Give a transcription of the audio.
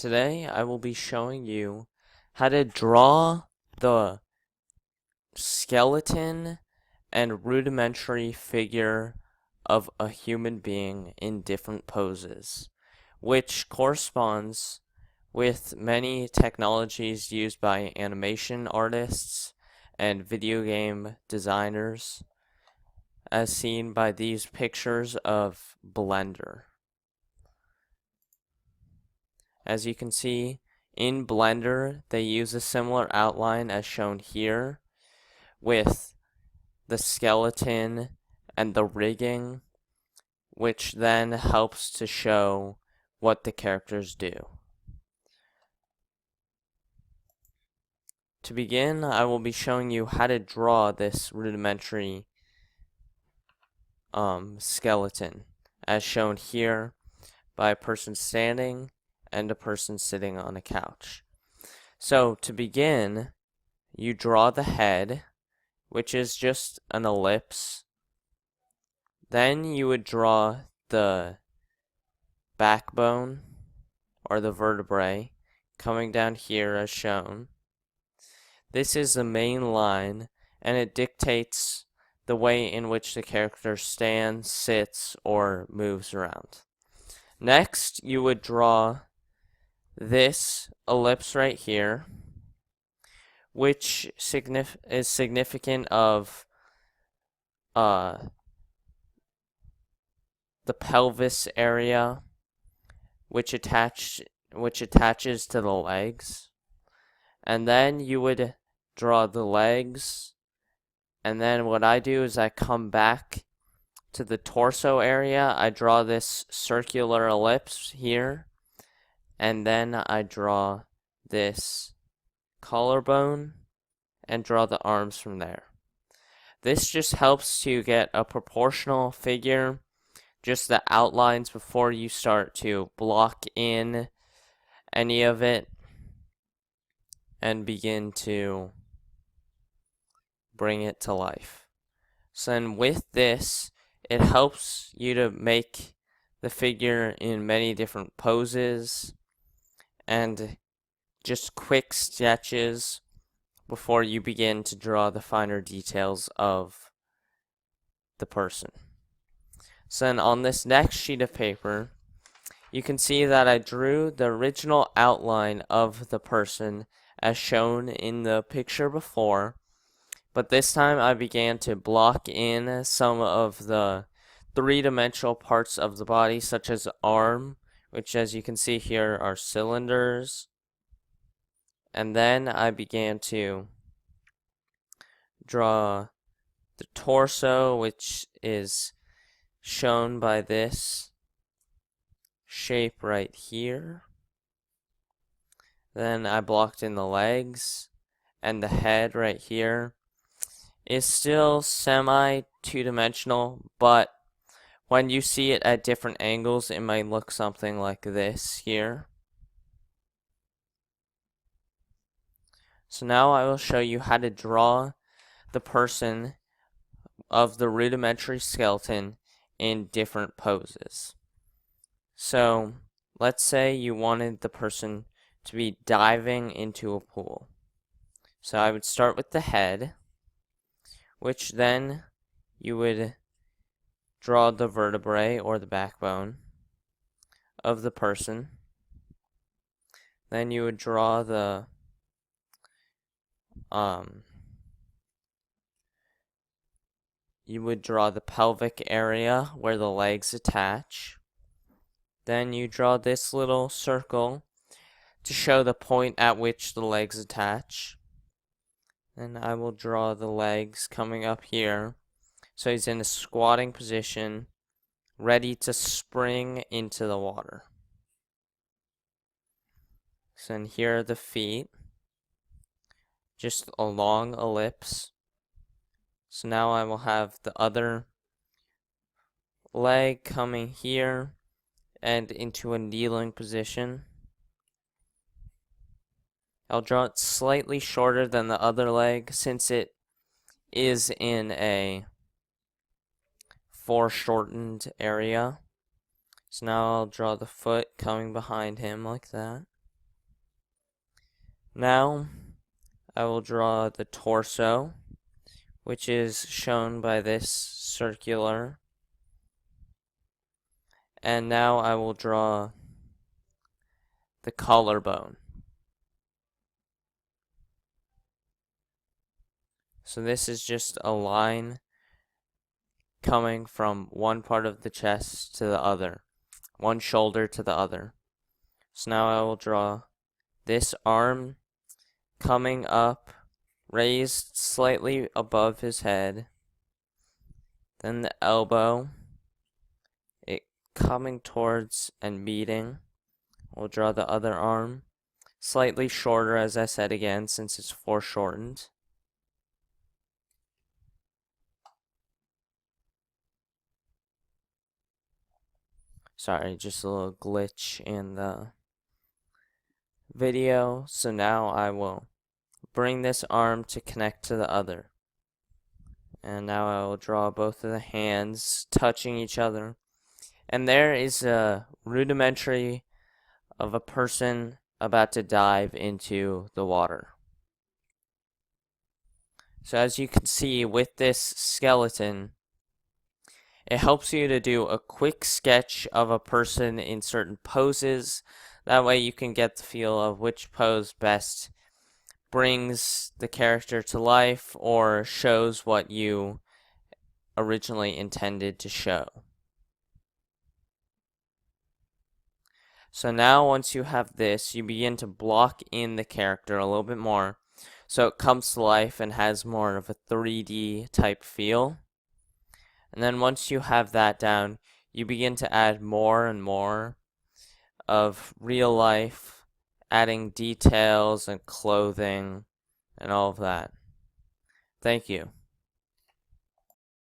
Today I will be showing you how to draw the skeleton and rudimentary figure of a human being in different poses, which corresponds with many technologies used by animation artists and video game designers, as seen by these pictures of Blender. As you can see, in Blender, they use a similar outline as shown here, with the skeleton and the rigging, which then helps to show what the characters do. To begin, I will be showing you how to draw this rudimentary skeleton, as shown here by a person standing and a person sitting on a couch. So to begin, you draw the head, which is just an ellipse. Then you would draw the backbone or the vertebrae coming down here as shown. This is the main line, and it dictates the way in which the character stands, sits, or moves around. Next, you would draw this ellipse right here, which is significant of the pelvis area, which attaches to the legs. And then you would draw the legs, and then what I do is I come back to the torso area. I draw this circular ellipse here, and then I draw this collarbone and draw the arms from there. This just helps to get a proportional figure, just the outlines before you start to block in any of it and begin to bring it to life. So then with this, it helps you to make the figure in many different poses and just quick sketches before you begin to draw the finer details of the person. So then on this next sheet of paper, you can see that I drew the original outline of the person as shown in the picture before, but this time I began to block in some of the three-dimensional parts of the body, such as arm, which as you can see here are cylinders. And then I began to draw the torso, which is shown by this shape right here. Then I blocked in the legs, and the head right here is still semi two-dimensional, but when you see it at different angles, it might look something like this here. So now I will show you how to draw the person of the rudimentary skeleton in different poses. So let's say you wanted the person to be diving into a pool. So I would start with the head, which then you would draw the vertebrae or the backbone of the person. Then you would draw the pelvic area where the legs attach. Then you draw this little circle to show the point at which the legs attach. And I will draw the legs coming up here. So he's in a squatting position, ready to spring into the water. So then here are the feet. Just a long ellipse. So now I will have the other leg coming here and into a kneeling position. I'll draw it slightly shorter than the other leg since it is in a foreshortened area. So now I'll draw the foot coming behind him like that. Now I will draw the torso, which is shown by this circular. And now I will draw the collarbone. So this is just a line coming from one part of the chest to the other, one shoulder to the other. So now I will draw this arm coming up, raised slightly above his head, then the elbow, it coming towards and meeting. We'll draw the other arm, slightly shorter, as I said again, since it's foreshortened. Sorry, just a little glitch in the video. So now I will bring this arm to connect to the other. And now I will draw both of the hands touching each other. And there is a rudimentary of a person about to dive into the water. So as you can see with this skeleton, it helps you to do a quick sketch of a person in certain poses. That way you can get the feel of which pose best brings the character to life or shows what you originally intended to show. So now once you have this, you begin to block in the character a little bit more so it comes to life and has more of a 3D type feel. And then once you have that down, you begin to add more and more of real life, adding details and clothing and all of that. Thank you.